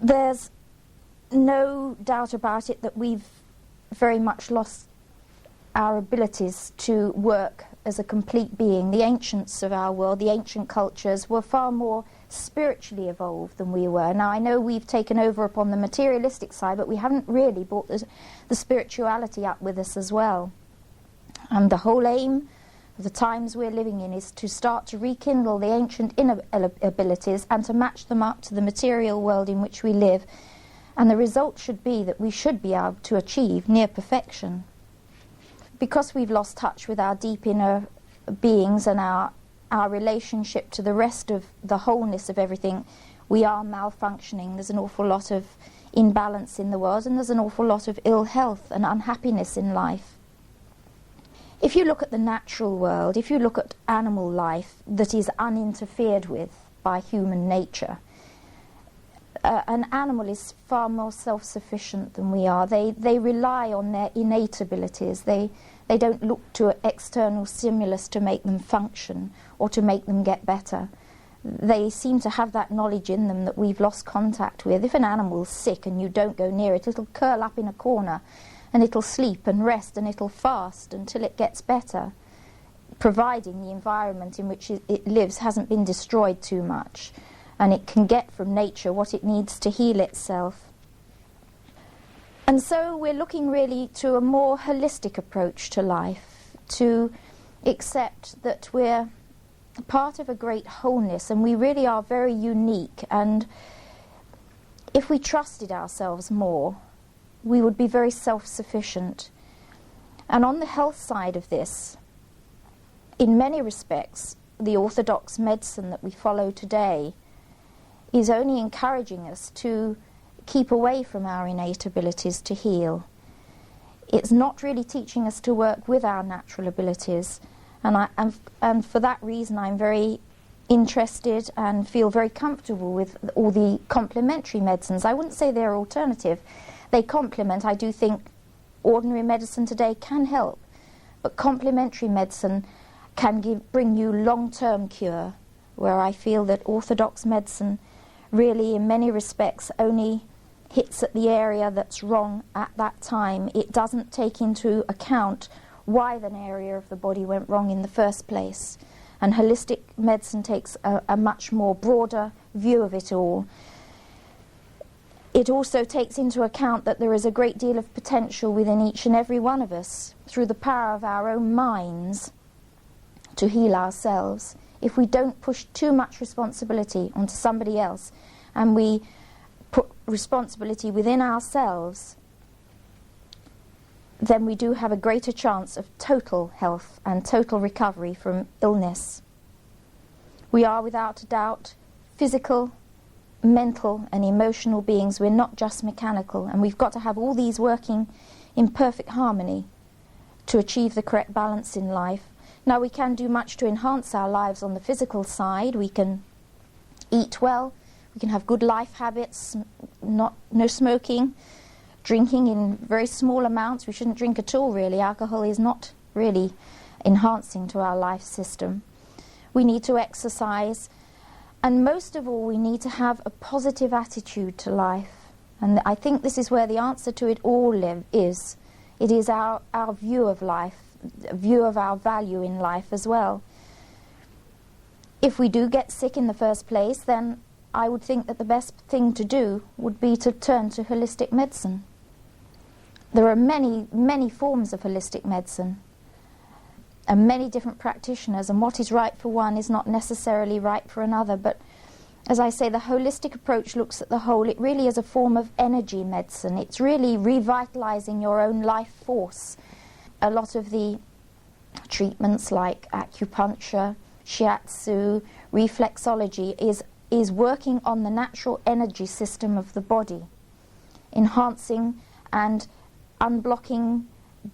There's no doubt about it that we've very much lost our abilities to work as a complete being. The ancients of our world, the ancient cultures, were far more spiritually evolved than we were. Now, I know we've taken over upon the materialistic side, but we haven't really brought the spirituality up with us as well. And the whole aim of the times we're living in is to start to rekindle the ancient inner abilities and to match them up to the material world in which we live. And the result should be that we should be able to achieve near perfection. Because we've lost touch with our deep inner beings and our relationship to the rest of the wholeness of everything, we are malfunctioning. There's an awful lot of imbalance in the world, and there's an awful lot of ill health and unhappiness in life. If you look at the natural world, if you look at animal life that is uninterfered with by human nature, an animal is far more self-sufficient than we are. They rely on their innate abilities. They don't look to external stimulus to make them function or to make them get better. They seem to have that knowledge in them that we've lost contact with. If an animal's sick and you don't go near it, it'll curl up in a corner and it'll sleep and rest and it'll fast until it gets better, providing the environment in which it lives hasn't been destroyed too much, and it can get from nature what it needs to heal itself. And so we're looking really to a more holistic approach to life, to accept that we're part of a great wholeness and we really are very unique, and if we trusted ourselves more, we would be very self-sufficient. And on the health side of this, in many respects, the orthodox medicine that we follow today is only encouraging us to keep away from our innate abilities to heal. It's not really teaching us to work with our natural abilities, and for that reason I'm very interested and feel very comfortable with all the complementary medicines. I wouldn't say they're alternative. They complement. I do think ordinary medicine today can help, but complementary medicine can bring you long-term cure, where I feel that orthodox medicine really in many respects only hits at the area that's wrong at that time. It doesn't take into account why an area of the body went wrong in the first place. And holistic medicine takes a much more broader view of it all. It also takes into account that there is a great deal of potential within each and every one of us through the power of our own minds to heal ourselves. If we don't push too much responsibility onto somebody else and we put responsibility within ourselves, then we do have a greater chance of total health and total recovery from illness. We are without a doubt physical, mental and emotional beings. We're not just mechanical, and we've got to have all these working in perfect harmony to achieve the correct balance in life. Now, we can do much to enhance our lives on the physical side. We can eat well, we can have good life habits, no smoking, drinking in very small amounts. We shouldn't drink at all, really. Alcohol is not really enhancing to our life system. We need to exercise, and most of all we need to have a positive attitude to life. And I think this is where the answer to it all is. It is our view of life, a view of our value in life as well. If we do get sick in the first place, then I would think that the best thing to do would be to turn to holistic medicine. There are many, many forms of holistic medicine and many different practitioners, and what is right for one is not necessarily right for another. But as I say, the holistic approach looks at the whole. It really is a form of energy medicine. It's really revitalizing your own life force. A lot of the treatments like acupuncture, shiatsu, reflexology is working on the natural energy system of the body, enhancing and unblocking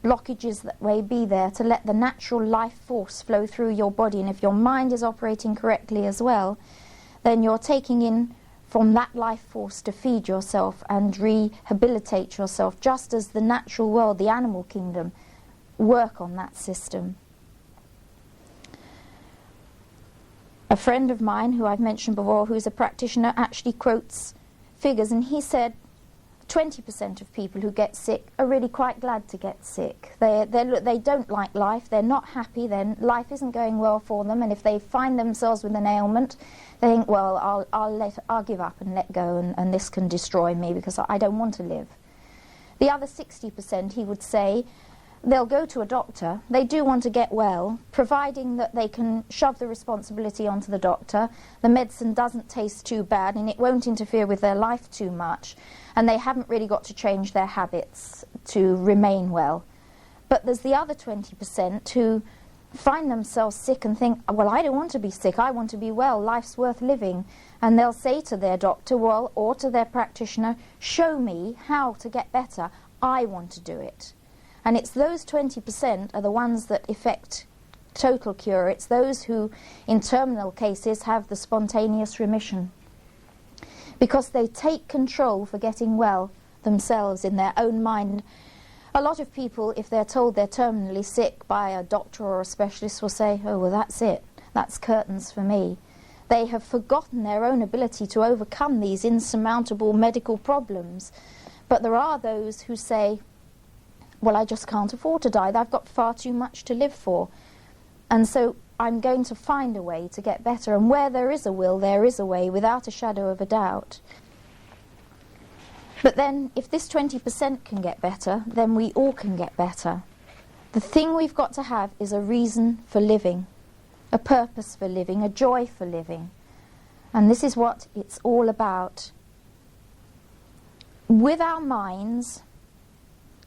blockages that may be there to let the natural life force flow through your body. And if your mind is operating correctly as well, then you're taking in from that life force to feed yourself and rehabilitate yourself, just as the natural world, the animal kingdom, work on that system. A friend of mine, who I've mentioned before, who's a practitioner, actually quotes figures, and he said 20% of people who get sick are really quite glad to get sick. They don't like life, they're not happy, then life isn't going well for them, and if they find themselves with an ailment, they think, well, I'll give up and let go, and this can destroy me because I don't want to live. The other 60%, he would say, they'll go to a doctor, they do want to get well, providing that they can shove the responsibility onto the doctor, the medicine doesn't taste too bad and it won't interfere with their life too much, and they haven't really got to change their habits to remain well. But there's the other 20% who find themselves sick and think, well, I don't want to be sick, I want to be well, life's worth living. And they'll say to their doctor, well, or to their practitioner, show me how to get better, I want to do it. And it's those 20% are the ones that effect total cure. It's those who, in terminal cases, have the spontaneous remission. Because they take control for getting well themselves in their own mind. A lot of people, if they're told they're terminally sick by a doctor or a specialist, will say, oh, well, that's it. That's curtains for me. They have forgotten their own ability to overcome these insurmountable medical problems. But there are those who say, well, I just can't afford to die. I've got far too much to live for. And so I'm going to find a way to get better. And where there is a will, there is a way, without a shadow of a doubt. But then, if this 20% can get better, then we all can get better. The thing we've got to have is a reason for living, a purpose for living, a joy for living. And this is what it's all about. With our minds,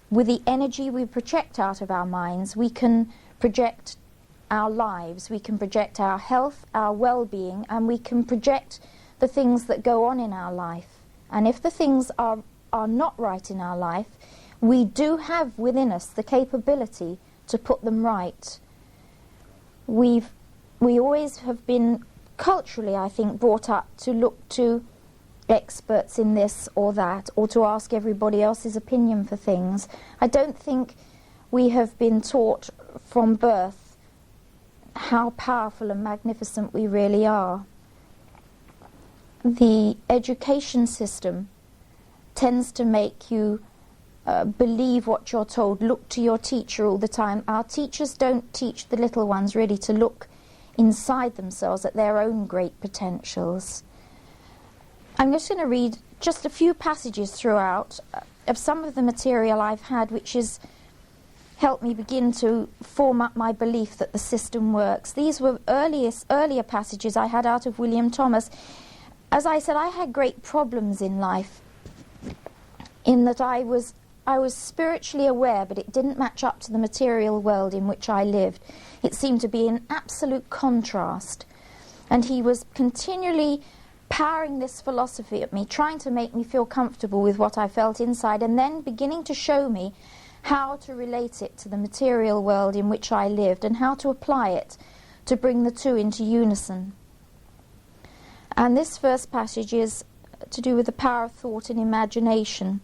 with the energy we project out of our minds, we can project our lives, we can project our health, our well-being, and we can project the things that go on in our life. And if the things are not right in our life, we do have within us the capability to put them right. We always have been culturally, I think, brought up to look to experts in this or that, or to ask everybody else's opinion for things. I don't think we have been taught from birth how powerful and magnificent we really are. The education system tends to make you believe what you're told, look to your teacher all the time. Our teachers don't teach the little ones really to look inside themselves at their own great potentials. I'm just going to read just a few passages throughout of some of the material I've had, which has helped me begin to form up my belief that the system works. These were earlier passages I had out of William Thomas. As I said, I had great problems in life, in that I was spiritually aware, but it didn't match up to the material world in which I lived. It seemed to be in absolute contrast. And he was continually powering this philosophy at me, trying to make me feel comfortable with what I felt inside, and then beginning to show me how to relate it to the material world in which I lived, and how to apply it to bring the two into unison. And this first passage is to do with the power of thought and imagination.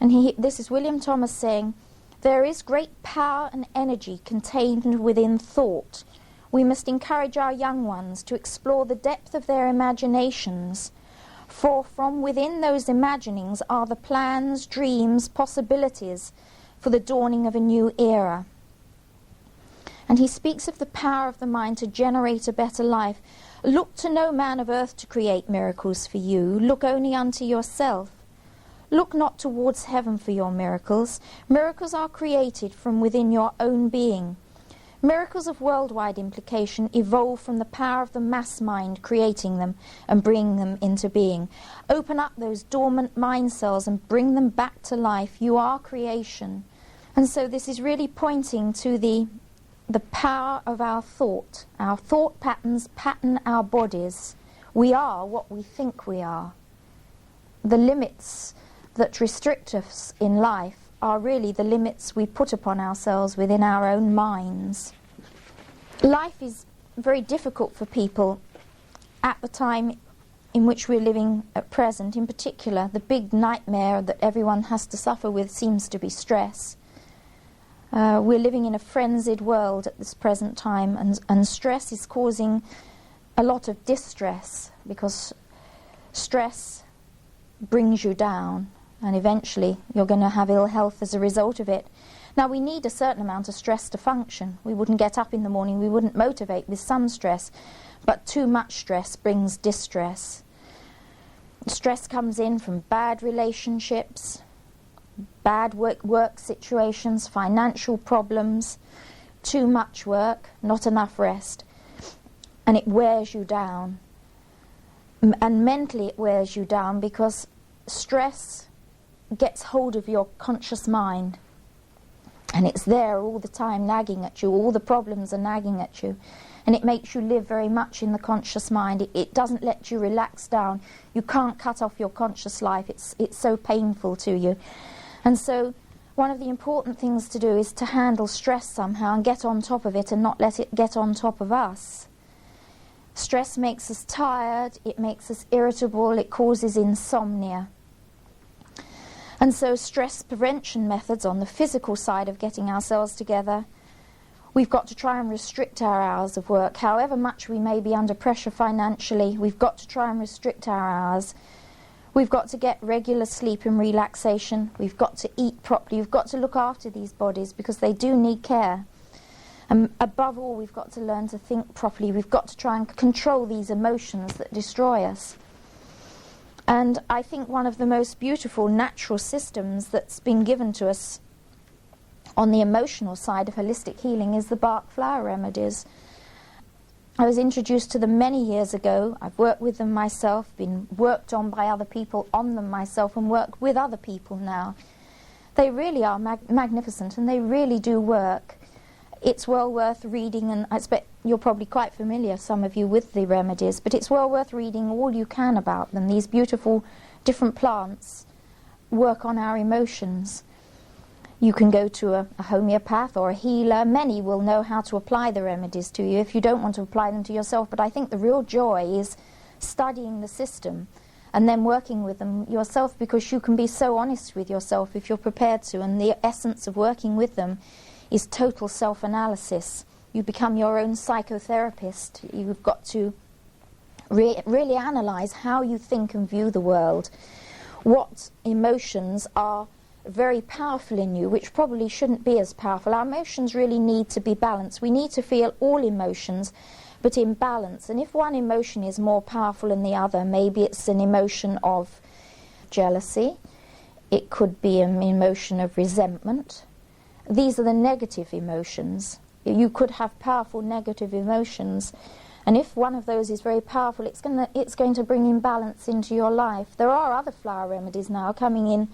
And this is William Thomas saying, there is great power and energy contained within thought. We must encourage our young ones to explore the depth of their imaginations, for from within those imaginings are the plans, dreams, possibilities for the dawning of a new era. And he speaks of the power of the mind to generate a better life. Look to no man of earth to create miracles for you. Look only unto yourself. Look not towards heaven for your miracles. Miracles are created from within your own being. Miracles of worldwide implication evolve from the power of the mass mind creating them and bringing them into being. Open up those dormant mind cells and bring them back to life. You are creation. And so this is really pointing to the power of our thought. Our thought patterns pattern our bodies. We are what we think we are. The limits that restrict us in life are really the limits we put upon ourselves within our own minds. Life is very difficult for people at the time in which we're living at present. In particular, the big nightmare that everyone has to suffer with seems to be stress. We're living in a frenzied world at this present time, and stress is causing a lot of distress, because stress brings you down, and eventually you're going to have ill health as a result of it. Now, we need a certain amount of stress to function. We wouldn't get up in the morning, we wouldn't motivate with some stress, but too much stress brings distress. Stress comes in from bad relationships, bad work situations, financial problems, too much work, not enough rest, and it wears you down. And mentally it wears you down because stress gets hold of your conscious mind, and it's there all the time nagging at you. All the problems are nagging at you, and it makes you live very much in the conscious mind. It doesn't let you relax down. You can't cut off your conscious life. It's so painful to you. And so one of the important things to do is to handle stress somehow and get on top of it and not let it get on top of us. Stress makes us tired, it makes us irritable, it causes insomnia. And so stress prevention methods on the physical side of getting ourselves together, we've got to try and restrict our hours of work. However much we may be under pressure financially, we've got to try and restrict our hours. We've got to get regular sleep and relaxation. We've got to eat properly. We've got to look after these bodies because they do need care. And above all, we've got to learn to think properly. We've got to try and control these emotions that destroy us. And I think one of the most beautiful natural systems that's been given to us on the emotional side of holistic healing is the Bach flower remedies. I was introduced to them many years ago. I've worked with them myself, been worked on by other people, on them myself, and work with other people now. They really are magnificent, and they really do work. It's well worth reading, and I expect you're probably quite familiar, some of you, with the remedies, but it's well worth reading all you can about them. These beautiful different plants work on our emotions. You can go to a homeopath or a healer. Many will know how to apply the remedies to you if you don't want to apply them to yourself, but I think the real joy is studying the system and then working with them yourself, because you can be so honest with yourself if you're prepared to, and the essence of working with them is total self-analysis. You become your own psychotherapist. You've got to really analyze how you think and view the world, what emotions are very powerful in you, which probably shouldn't be as powerful. Our emotions really need to be balanced. We need to feel all emotions, but in balance. And if one emotion is more powerful than the other, maybe it's an emotion of jealousy, it could be an emotion of resentment. These are the negative emotions. You could have powerful negative emotions, and if one of those is very powerful, it's going to bring imbalance into your life. There are other flower remedies now coming in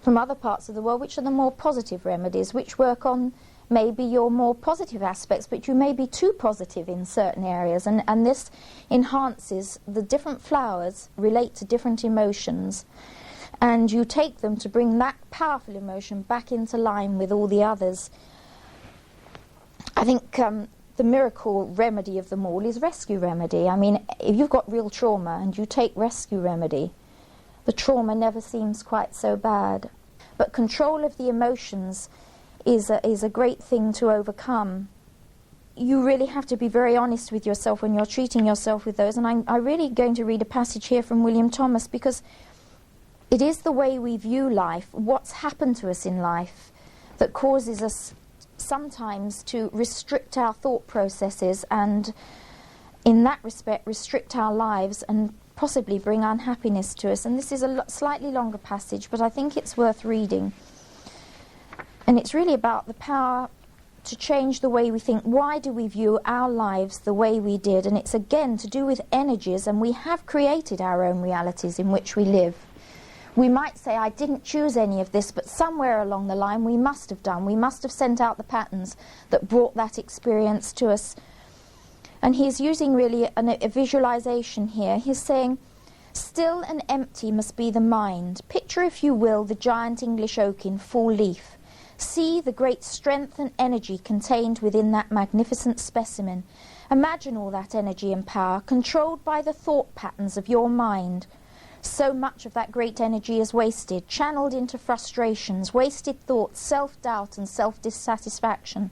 from other parts of the world, which are the more positive remedies, which work on maybe your more positive aspects, but you may be too positive in certain areas, and this enhances. The different flowers relate to different emotions, and you take them to bring that powerful emotion back into line with all the others. I think the miracle remedy of them all is rescue remedy. I mean, if you've got real trauma and you take rescue remedy, the trauma never seems quite so bad. But control of the emotions is a great thing to overcome. You really have to be very honest with yourself when you're treating yourself with those. And I'm really going to read a passage here from William Thomas, because it is the way we view life, what's happened to us in life, that causes us sometimes to restrict our thought processes and, in that respect, restrict our lives and possibly bring unhappiness to us. And this is a slightly longer passage, but I think it's worth reading. And it's really about the power to change the way we think. Why do we view our lives the way we did? And it's again to do with energies, and we have created our own realities in which we live. We might say, I didn't choose any of this, but somewhere along the line we must have done. We must have sent out the patterns that brought that experience to us. And he's using really a visualization here. He's saying, still and empty must be the mind. Picture, if you will, the giant English oak in full leaf. See the great strength and energy contained within that magnificent specimen. Imagine all that energy and power controlled by the thought patterns of your mind. So much of that great energy is wasted, channeled into frustrations, wasted thoughts, self-doubt and self-dissatisfaction.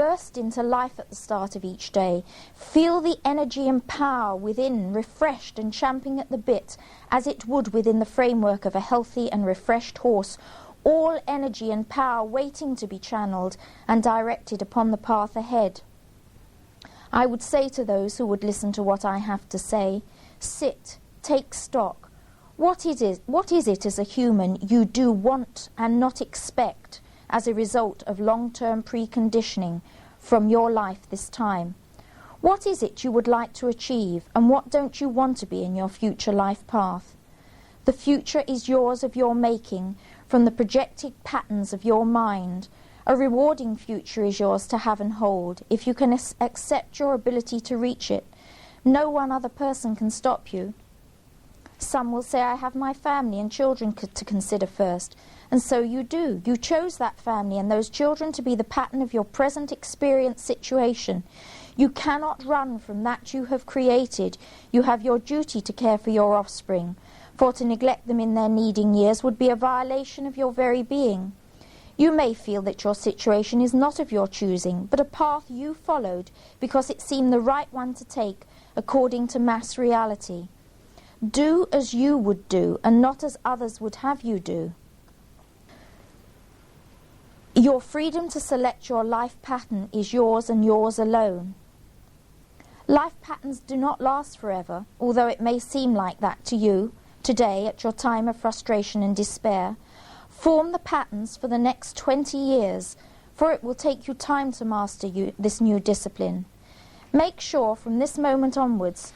Burst into life at the start of each day. Feel the energy and power within, refreshed and champing at the bit, as it would within the framework of a healthy and refreshed horse. All energy and power waiting to be channeled and directed upon the path ahead. I would say to those who would listen to what I have to say, sit, take stock. What is it as a human you do want and not expect as a result of long-term preconditioning from your life this time? What is it you would like to achieve, and what don't you want to be in your future life path? The future is yours of your making from the projected patterns of your mind. A rewarding future is yours to have and hold if you can accept your ability to reach it. No one other person can stop you. Some will say, I have my family and children to consider first. And so you do. You chose that family and those children to be the pattern of your present experience situation. You cannot run from that you have created. You have your duty to care for your offspring. For to neglect them in their needing years would be a violation of your very being. You may feel that your situation is not of your choosing, but a path you followed because it seemed the right one to take according to mass reality. Do as you would do and not as others would have you do. Your freedom to select your life pattern is yours and yours alone. Life patterns do not last forever, although it may seem like that to you today at your time of frustration and despair. Form the patterns for the next 20 years, for it will take you time to master this new discipline. Make sure from this moment onwards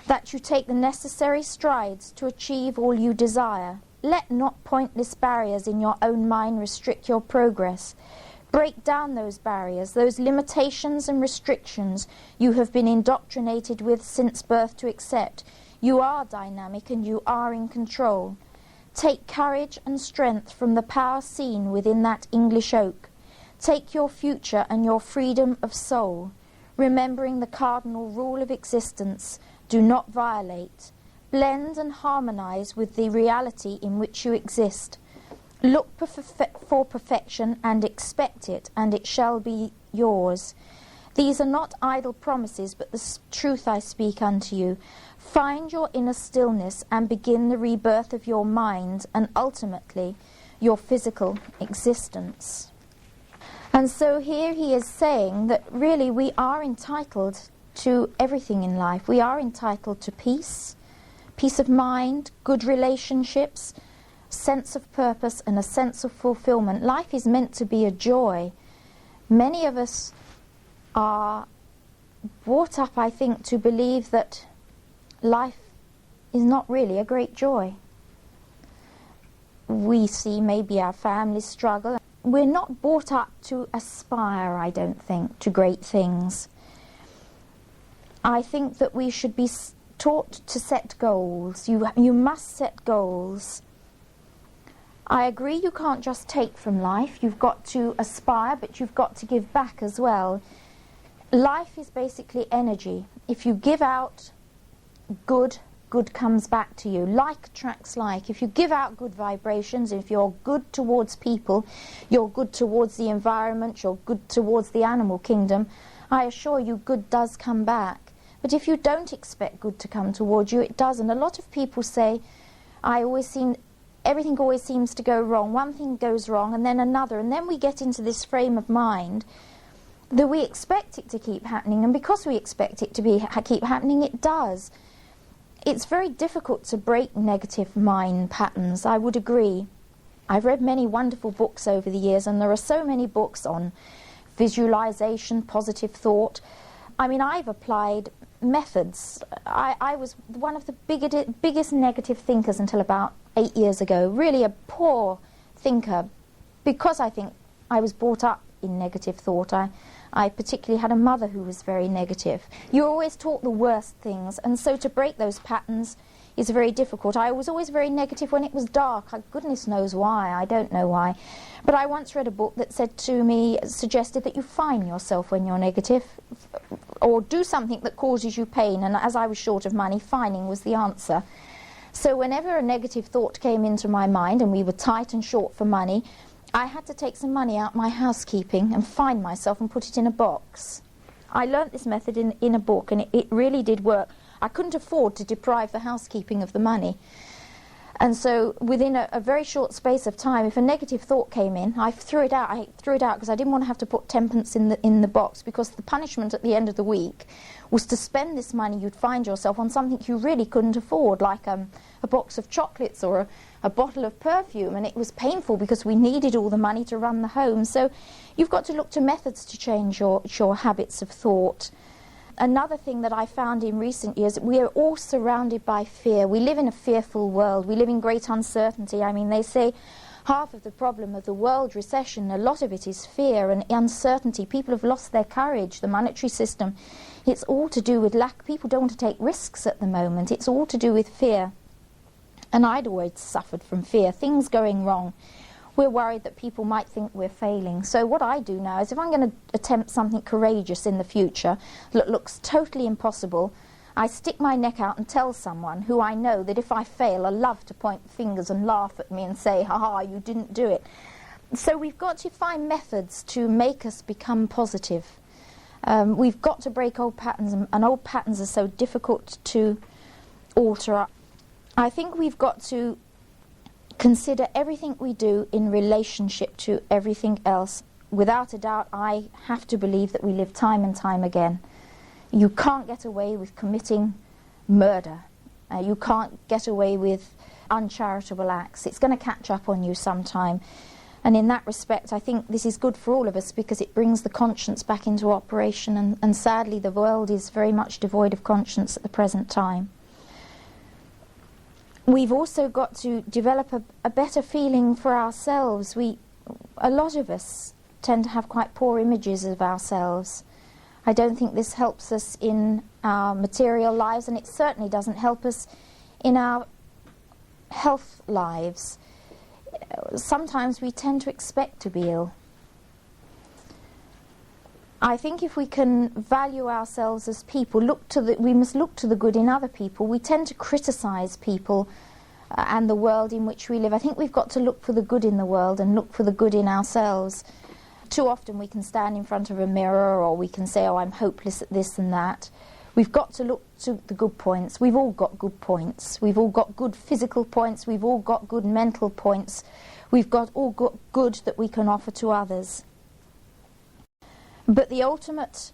that you take the necessary strides to achieve all you desire. Let not pointless barriers in your own mind restrict your progress. Break down those barriers, those limitations and restrictions you have been indoctrinated with since birth to accept. You are dynamic and you are in control. Take courage and strength from the power seen within that English oak. Take your future and your freedom of soul, remembering the cardinal rule of existence: do not violate. Blend and harmonize with the reality in which you exist. Look for perfection and expect it, and it shall be yours. These are not idle promises, but the truth I speak unto you. Find your inner stillness and begin the rebirth of your mind and ultimately your physical existence. And so here he is saying that really we are entitled to everything in life. We are entitled to peace, peace of mind, good relationships, sense of purpose and a sense of fulfillment. Life is meant to be a joy. Many of us are brought up, I think, to believe that life is not really a great joy. We see maybe our families struggle. We're not brought up to aspire, I don't think, to great things. I think that we should be taught to set goals. You must set goals. I agree you can't just take from life. You've got to aspire, but you've got to give back as well. Life is basically energy. If you give out good, good comes back to you. Like attracts like. If you give out good vibrations, if you're good towards people, you're good towards the environment, you're good towards the animal kingdom, I assure you good does come back. But if you don't expect good to come towards you, it doesn't. A lot of people say, everything always seems to go wrong. One thing goes wrong and then another. And then we get into this frame of mind that we expect it to keep happening. And because we expect it to keep happening, it does. It's very difficult to break negative mind patterns, I would agree. I've read many wonderful books over the years, and there are so many books on visualization, positive thought. I mean, I've applied methods. I was one of the biggest negative thinkers until about 8 years ago. Really a poor thinker, because I think I was brought up in negative thought. I particularly had a mother who was very negative. You're always taught the worst things, and so to break those patterns is very difficult. I was always very negative when it was dark. Goodness knows why. I don't know why. But I once read a book that suggested that you fine yourself when you're negative, or do something that causes you pain, and as I was short of money, fining was the answer. So whenever a negative thought came into my mind, and we were tight and short for money, I had to take some money out my housekeeping and find myself and put it in a box. I learnt this method in a book, and it really did work. I couldn't afford to deprive the housekeeping of the money. And so within a very short space of time, if a negative thought came in, I threw it out. I threw it out because I didn't want to have to put 10p in the box, because the punishment at the end of the week was to spend this money you'd find yourself on something you really couldn't afford, like a box of chocolates or a bottle of perfume, and it was painful because we needed all the money to run the home. So you've got to look to methods to change your habits of thought. Another thing that I found in recent years, we are all surrounded by fear. We live in a fearful world. We live in great uncertainty. I mean, they say half of the problem of the world recession, a lot of it is fear and uncertainty. People have lost their courage, the monetary system. It's all to do with lack. People don't want to take risks at the moment. It's all to do with fear. And I'd always suffered from fear, things going wrong. We're worried that people might think we're failing. So what I do now is, if I'm going to attempt something courageous in the future that looks totally impossible, I stick my neck out and tell someone who I know that if I fail, I'll love to point fingers and laugh at me and say, ha-ha, you didn't do it. So we've got to find methods to make us become positive. We've got to break old patterns, and old patterns are so difficult to alter. I think we've got to consider everything we do in relationship to everything else. Without a doubt, I have to believe that we live time and time again. You can't get away with committing murder. You can't get away with uncharitable acts. It's going to catch up on you sometime. And in that respect, I think this is good for all of us, because it brings the conscience back into operation, and sadly the world is very much devoid of conscience at the present time. We've also got to develop a better feeling for ourselves. A lot of us tend to have quite poor images of ourselves. I don't think this helps us in our material lives, and it certainly doesn't help us in our health lives. Sometimes we tend to expect to be ill. I think if we can value ourselves as people, we must look to the good in other people. We tend to criticize people and the world in which we live. I think we've got to look for the good in the world and look for the good in ourselves. Too often we can stand in front of a mirror, or we can say, oh, I'm hopeless at this and that. We've got to look to the good points. We've all got good points. We've all got good physical points. We've all got good mental points. We've all got good that we can offer to others. But the ultimate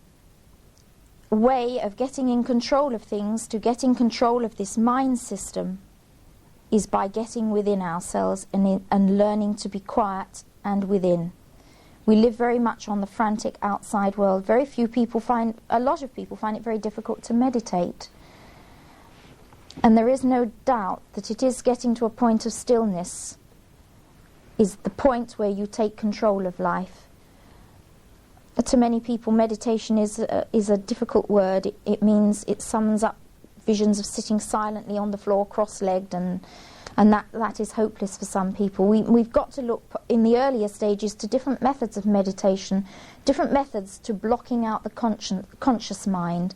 way of getting in control of things, to get in control of this mind system, is by getting within ourselves and learning to be quiet and within. We live very much on the frantic outside world. A lot of people find it very difficult to meditate. And there is no doubt that it is getting to a point of stillness is the point where you take control of life. To many people, meditation is a difficult word. It means it sums up visions of sitting silently on the floor, cross-legged, and that is hopeless for some people. We've got to look in the earlier stages to different methods of meditation, different methods to blocking out the conscious mind.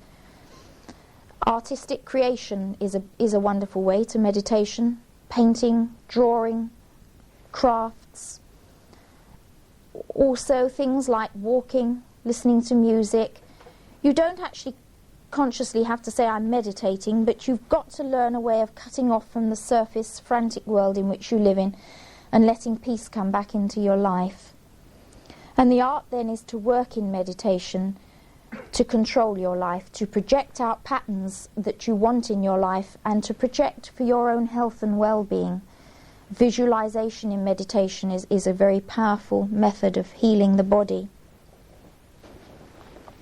Artistic creation is a wonderful way to meditation. Painting, drawing, crafts. Also things like walking, listening to music. You don't actually consciously have to say I'm meditating, but you've got to learn a way of cutting off from the surface, frantic world in which you live in, and letting peace come back into your life. And the art then is to work in meditation, to control your life, to project out patterns that you want in your life, and to project for your own health and well-being. Visualization in meditation is a very powerful method of healing the body.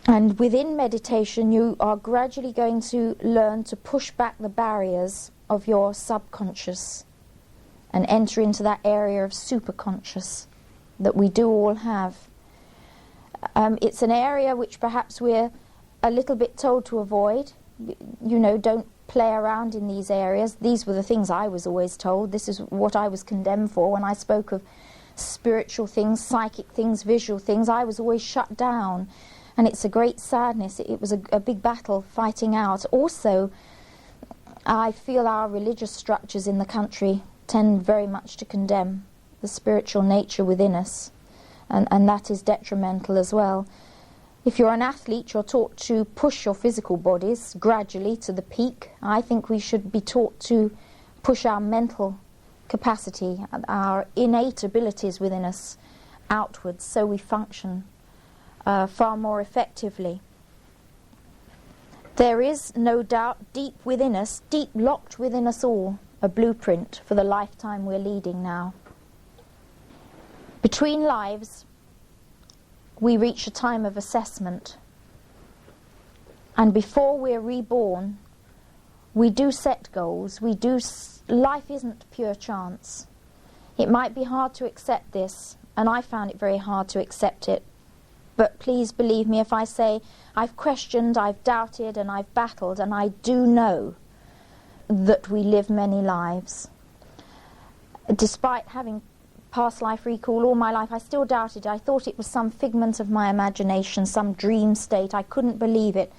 And within meditation, you are gradually going to learn to push back the barriers of your subconscious and enter into that area of superconscious that we do all have. It's an area which perhaps we're a little bit told to avoid. You know, don't play around in these areas. These were the things I was always told. This is what I was condemned for when I spoke of spiritual things, psychic things, visual things. I was always shut down. And it's a great sadness. It was a big battle fighting out. Also, I feel our religious structures in the country tend very much to condemn the spiritual nature within us, and that is detrimental as well. If you're an athlete, you're taught to push your physical bodies gradually to the peak. I think we should be taught to push our mental capacity, our innate abilities within us outwards, so we function far more effectively. There is no doubt deep within us, deep locked within us all, a blueprint for the lifetime we're leading now. Between lives, we reach a time of assessment, and before we're reborn, we do set goals. Life isn't pure chance. It might be hard to accept this, and I found it very hard to accept it. But please believe me if I say I've questioned, I've doubted, and I've battled, and I do know that we live many lives. Despite having past life recall all my life, I still doubted. I thought it was some figment of my imagination, some dream state. I couldn't believe it.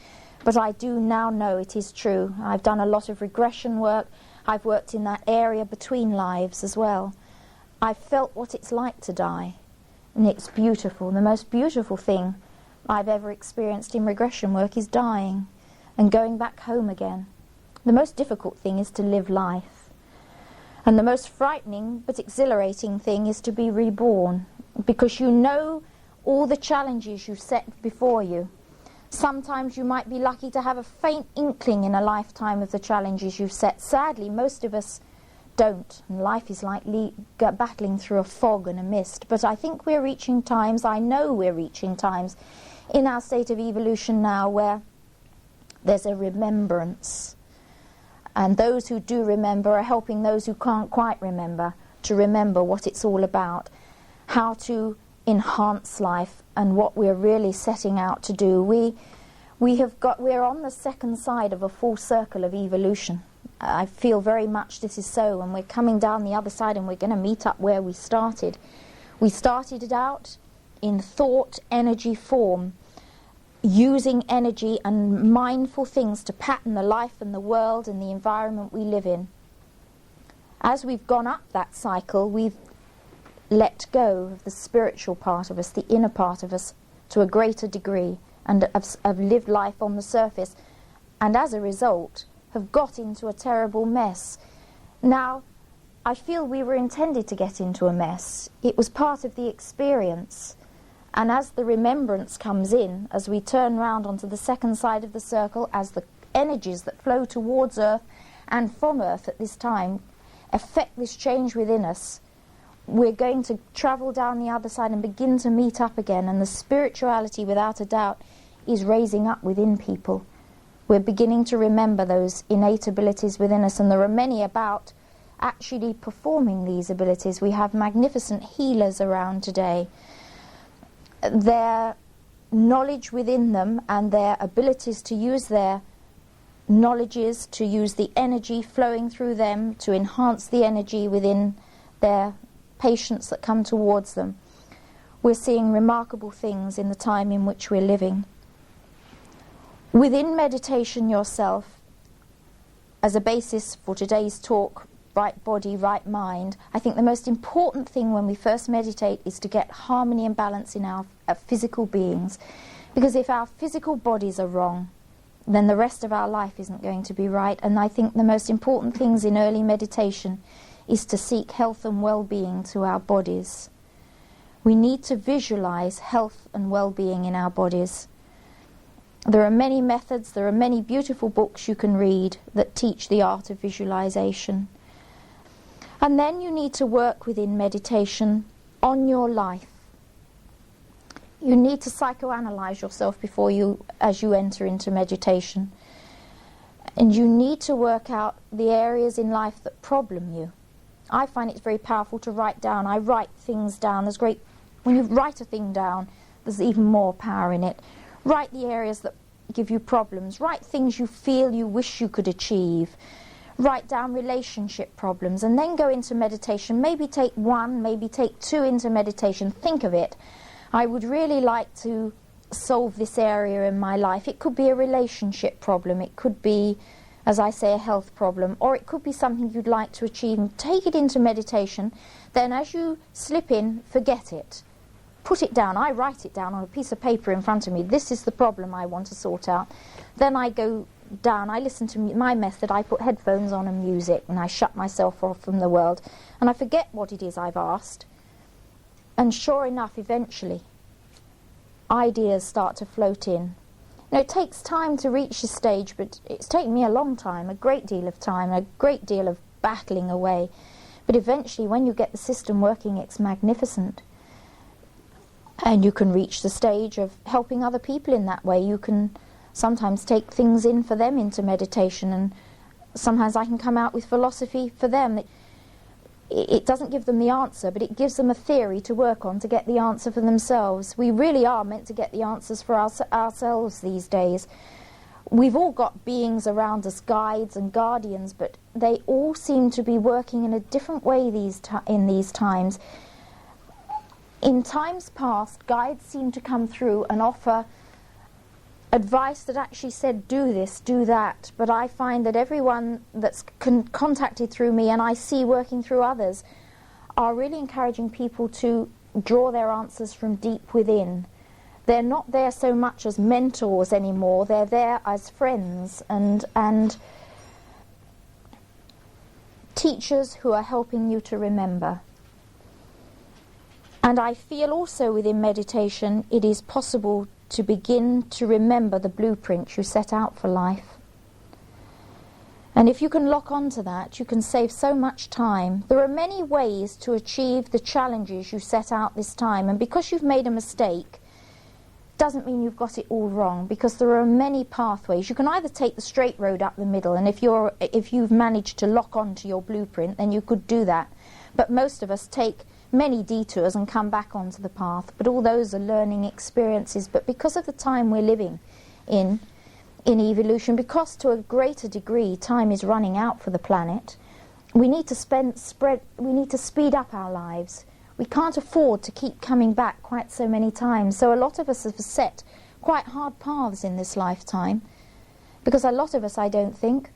But I do now know it is true. I've done a lot of regression work. I've worked in that area between lives as well. I've felt what it's like to die. And it's beautiful. The most beautiful thing I've ever experienced in regression work is dying and going back home again. The most difficult thing is to live life. And the most frightening but exhilarating thing is to be reborn, because you know all the challenges you set before you. Sometimes you might be lucky to have a faint inkling in a lifetime of the challenges you've set. Sadly, most of us don't, and life is like battling through a fog and a mist. But I think we're reaching times, I know we're reaching times in our state of evolution now where there's a remembrance. And those who do remember are helping those who can't quite remember to remember what it's all about, how to enhance life and what we're really setting out to do. We're on the second side of a full circle of evolution. I feel very much this is so, and we're coming down the other side, and we're going to meet up where we started. We started it out in thought, energy, form, using energy and mindful things to pattern the life and the world and the environment we live in. As we've gone up that cycle, we've let go of the spiritual part of us, the inner part of us, to a greater degree, and have lived life on the surface, and as a result have got into a terrible mess. Now, I feel we were intended to get into a mess. It was part of the experience. And as the remembrance comes in, as we turn round onto the second side of the circle, as the energies that flow towards Earth and from Earth at this time affect this change within us, we're going to travel down the other side and begin to meet up again. And the spirituality, without a doubt, is raising up within people. We're beginning to remember those innate abilities within us, and there are many about actually performing these abilities. We have magnificent healers around today. Their knowledge within them and their abilities to use their knowledges, to use the energy flowing through them, to enhance the energy within their patients that come towards them. We're seeing remarkable things in the time in which we're living. Within meditation yourself, as a basis for today's talk, right body, right mind, I think the most important thing when we first meditate is to get harmony and balance in our physical beings. Because if our physical bodies are wrong, then the rest of our life isn't going to be right. And I think the most important things in early meditation is to seek health and well-being to our bodies. We need to visualize health and well-being in our bodies. There are many methods, there are many beautiful books you can read that teach the art of visualization. And then you need to work within meditation on your life. You need to psychoanalyze yourself as you enter into meditation. And you need to work out the areas in life that problem you. I find it's very powerful to write down. I write things down. When you write a thing down, there's even more power in it. Write the areas that give you problems. Write things you feel you wish you could achieve. Write down relationship problems, and then go into meditation. Maybe take one, maybe take two into meditation. Think of it. I would really like to solve this area in my life. It could be a relationship problem. It could be as I say, a health problem, or it could be something you'd like to achieve, and take it into meditation. Then as you slip in, forget it. Put it down. I write it down on a piece of paper in front of me. This is the problem I want to sort out. Then I go down, I listen to my method, I put headphones on and music, and I shut myself off from the world, and I forget what it is I've asked. And sure enough, eventually, ideas start to float in. You know, it takes time to reach this stage, but it's taken me a long time, a great deal of time, a great deal of battling away. But eventually, when you get the system working, it's magnificent. And you can reach the stage of helping other people in that way. You can sometimes take things in for them into meditation, and sometimes I can come out with philosophy for them. It doesn't give them the answer, but it gives them a theory to work on to get the answer for themselves. We really are meant to get the answers for ourselves these days. We've all got beings around us, guides and guardians, but they all seem to be working in a different way in these times. In times past, guides seem to come through and offer advice that actually said, do this, do that. But I find that everyone that's contacted through me, and I see working through others, are really encouraging people to draw their answers from deep within. They're not there so much as mentors anymore. They're there as friends and teachers who are helping you to remember. And I feel also within meditation it is possible to begin to remember the blueprint you set out for life. And if you can lock onto that, you can save so much time. There are many ways to achieve the challenges you set out this time, and because you've made a mistake, doesn't mean you've got it all wrong, because there are many pathways. You can either take the straight road up the middle, and if you've managed to lock onto your blueprint, then you could do that. But most of us take many detours and come back onto the path, but all those are learning experiences. But because of the time we're living in evolution, because to a greater degree time is running out for the planet, we need to speed up our lives. We can't afford to keep coming back quite so many times. So a lot of us have set quite hard paths in this lifetime, because a lot of us, I don't think,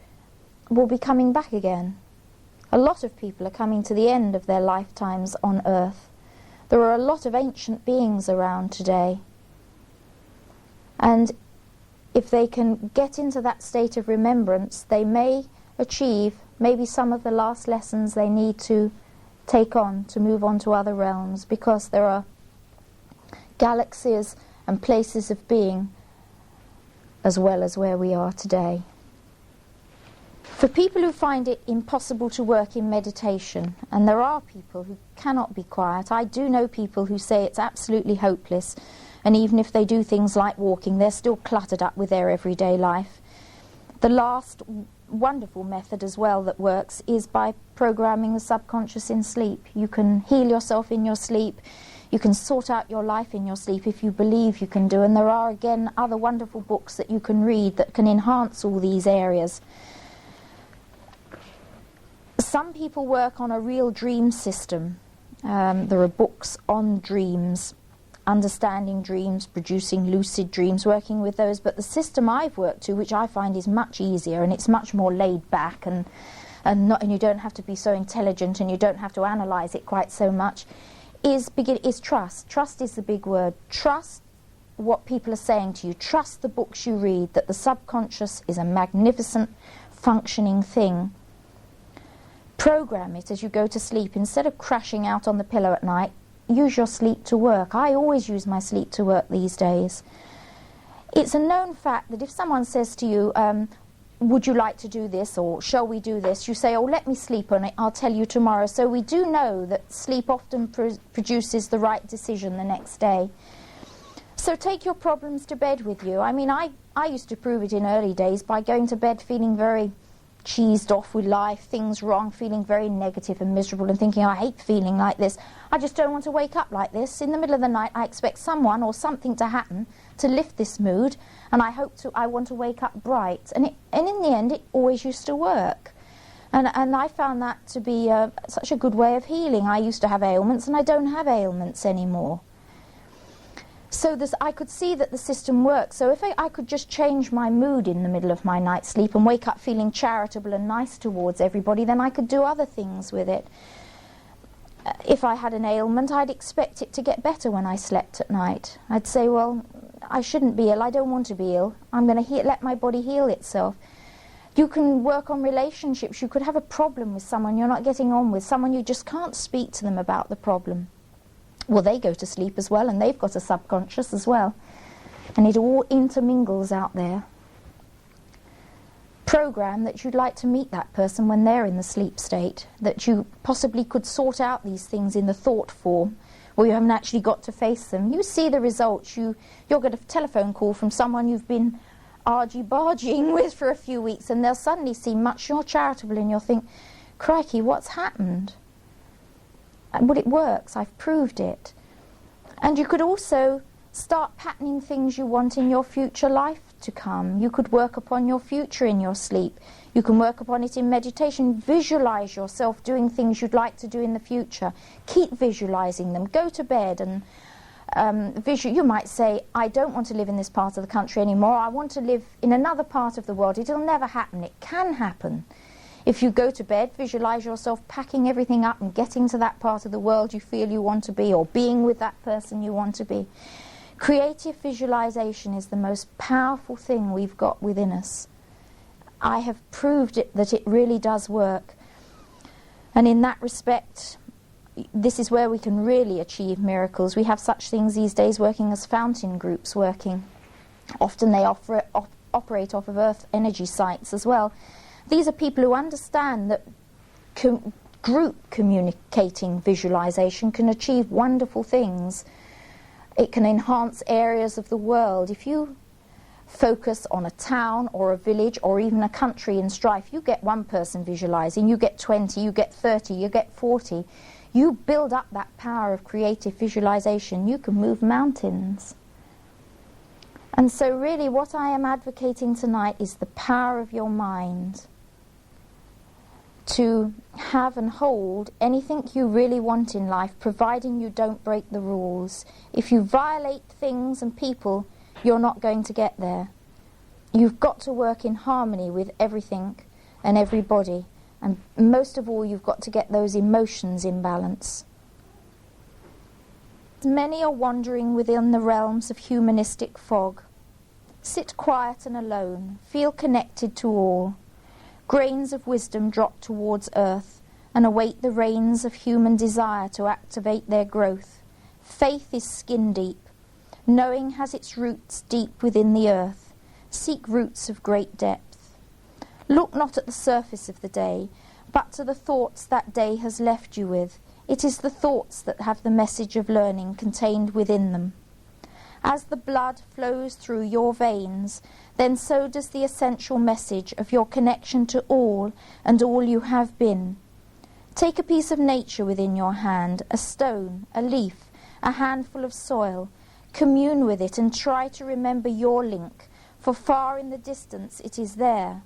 will be coming back again. A lot of people are coming to the end of their lifetimes on Earth. There are a lot of ancient beings around today. And if they can get into that state of remembrance, they may achieve maybe some of the last lessons they need to take on to move on to other realms, because there are galaxies and places of being as well as where we are today. For people who find it impossible to work in meditation, and there are people who cannot be quiet, I do know people who say it's absolutely hopeless, and even if they do things like walking, they're still cluttered up with their everyday life. The last wonderful method as well that works is by programming the subconscious in sleep. You can heal yourself in your sleep. You can sort out your life in your sleep if you believe you can do, and there are again other wonderful books that you can read that can enhance all these areas. Some people work on a real dream system. There are books on dreams, understanding dreams, producing lucid dreams, working with those. But the system I've worked to, which I find is much easier, and it's much more laid back, and you don't have to be so intelligent, and you don't have to analyse it quite so much, is trust. Trust is the big word. Trust what people are saying to you. Trust the books you read, that the subconscious is a magnificent, functioning thing. Program it as you go to sleep. Instead of crashing out on the pillow at night, use your sleep to work. I always use my sleep to work these days. It's a known fact that if someone says to you, would you like to do this, or shall we do this, you say, oh, let me sleep on it, I'll tell you tomorrow. So we do know that sleep often produces the right decision the next day. So take your problems to bed with you. I mean, I used to prove it in early days by going to bed feeling very cheesed off with life, things wrong, feeling very negative and miserable, and thinking, I hate feeling like this. I just don't want to wake up like this. In the middle of the night, I expect someone or something to happen to lift this mood, and I want to wake up bright. And in the end, it always used to work. And I found that to be such a good way of healing. I used to have ailments, and I don't have ailments anymore. So I could see that the system works. So if I could just change my mood in the middle of my night's sleep and wake up feeling charitable and nice towards everybody, then I could do other things with it. If I had an ailment, I'd expect it to get better when I slept at night. I'd say, well, I shouldn't be ill, I don't want to be ill, I'm going to let my body heal itself. You can work on relationships. You could have a problem with someone you're not getting on with, someone you just can't speak to them about the problem. Well, they go to sleep as well, and they've got a subconscious as well. And it all intermingles out there. Program that you'd like to meet that person when they're in the sleep state, that you possibly could sort out these things in the thought form, where you haven't actually got to face them. You see the results. You'll get a telephone call from someone you've been argy-bargying with for a few weeks, and they'll suddenly seem much more charitable, and you'll think, crikey, what's happened? Well, it works. I've proved it. And you could also start patterning things you want in your future life to come. You could work upon your future in your sleep. You can work upon it in meditation. Visualize yourself doing things you'd like to do in the future. Keep visualizing them. Go to bed and you might say, I don't want to live in this part of the country anymore. I want to live in another part of the world. It'll never happen. It can happen. If you go to bed, visualize yourself packing everything up and getting to that part of the world you feel you want to be, or being with that person you want to be. Creative visualization is the most powerful thing we've got within us. I have proved that it really does work. And in that respect, this is where we can really achieve miracles. We have such things these days working as fountain groups working. Often they operate off of earth energy sites as well. These are people who understand that group communicating visualization can achieve wonderful things. It can enhance areas of the world. If you focus on a town or a village or even a country in strife, you get one person visualizing, you get 20, you get 30, you get 40. You build up that power of creative visualization, you can move mountains. And so really what I am advocating tonight is the power of your mind to have and hold anything you really want in life, providing you don't break the rules. If you violate things and people, you're not going to get there. You've got to work in harmony with everything and everybody, and most of all you've got to get those emotions in balance. Many are wandering within the realms of humanistic fog. Sit quiet and alone, feel connected to all. Grains of wisdom drop towards earth and await the rains of human desire to activate their growth. Faith is skin deep. Knowing has its roots deep within the earth. Seek roots of great depth. Look not at the surface of the day, but to the thoughts that day has left you with. It is the thoughts that have the message of learning contained within them. As the blood flows through your veins, then so does the essential message of your connection to all and all you have been. Take a piece of nature within your hand, a stone, a leaf, a handful of soil. Commune with it and try to remember your link, for far in the distance it is there.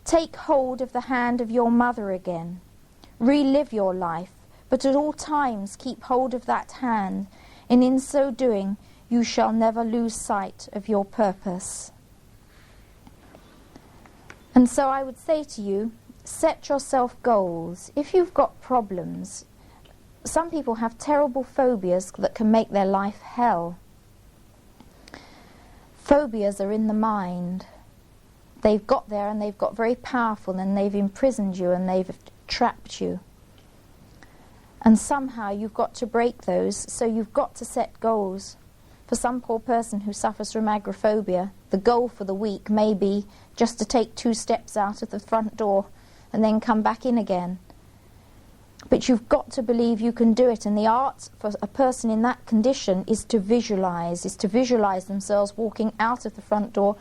Take hold of the hand of your mother again. Relive your life, but at all times keep hold of that hand, and in so doing you shall never lose sight of your purpose. And so I would say to you, set yourself goals. If you've got problems, some people have terrible phobias that can make their life hell. Phobias are in the mind. They've got there and they've got very powerful, and they've imprisoned you and they've trapped you. And somehow you've got to break those, so you've got to set goals. For some poor person who suffers from agoraphobia, the goal for the week may be just to take 2 steps out of the front door and then come back in again. But you've got to believe you can do it, and the art for a person in that condition is to visualize themselves walking out of the front door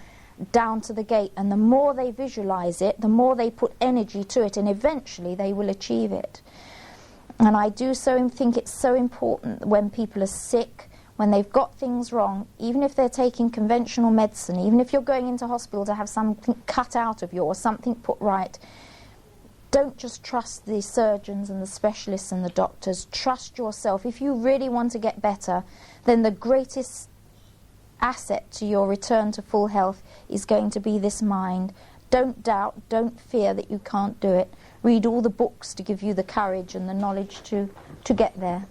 down to the gate, and the more they visualize it, the more they put energy to it, and eventually they will achieve it. And I do so think it's so important when people are sick, when they've got things wrong, even if they're taking conventional medicine, even if you're going into hospital to have something cut out of you or something put right, don't just trust the surgeons and the specialists and the doctors. Trust yourself. If you really want to get better, then the greatest asset to your return to full health is going to be this mind. Don't doubt, don't fear that you can't do it. Read all the books to give you the courage and the knowledge to get there.